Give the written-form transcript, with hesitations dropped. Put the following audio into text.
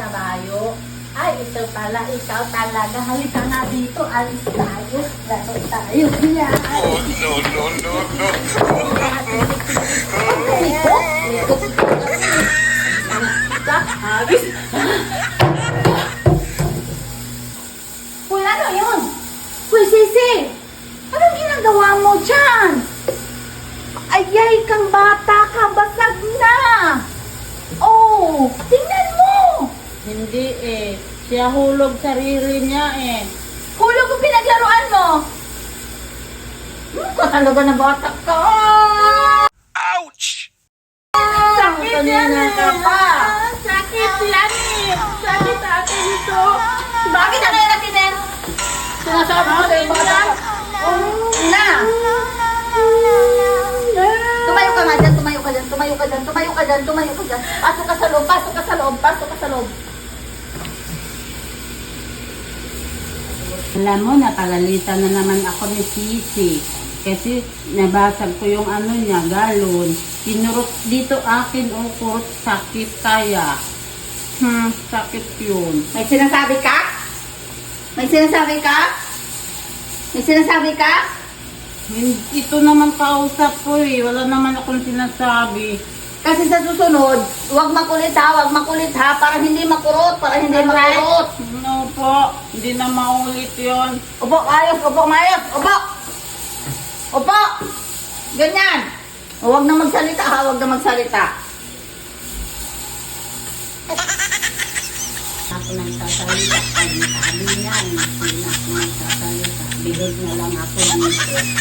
kinabayo. Ay, ito pala, ikaw talaga. Halika nga dito, alis tayo. Laro tayo. Yan. No, no, no, no. Habis. Uy, ano yun? Uy, Sisi! Anong ginagawa mo dyan? Ayay kang bata ka, basag na! Oh, tingnan mo! Hindi eh. Siya hulog sarili niya eh. Hulog ang pinaglaruan mo! Ka talaga na bata ka! Ouch! Sakit yan Kanina ka pa. Sakit yan eh! Sakit ate nito! Bakit ano yung nakinin? Sinasabi ko sa'yo, bata ka! Na! Tumayo ka nga dyan, tumayo ka dyan, tumayo ka dyan, tumayo ka dyan, tumayo ka dyan. Pasok ka sa loob, pasok ka sa loob, pasok ka sa loob. Alam mo, napalalitan na naman ako ni Sisi. Kasi nabasag ko yung ano niya, galon. Tinurot dito akin o kurot sakit kaya. Sakit yun. May sinasabi ka? May sinasabi ka? May sinasabi ka? Ito naman kausap ko eh. Wala naman akong sinasabi. Kasi sa susunod, huwag makulit ha, para hindi makurot, para hindi makurot. No po, hindi na maulit yun. Upo, ayos, upo, mayos, upo. Upo. Ganyan. Huwag na magsalita ha, huwag na magsalita. Ako nagsasalita, ay sabi niya, hindi na ako nagsasalita. Bihod na lang ako dito.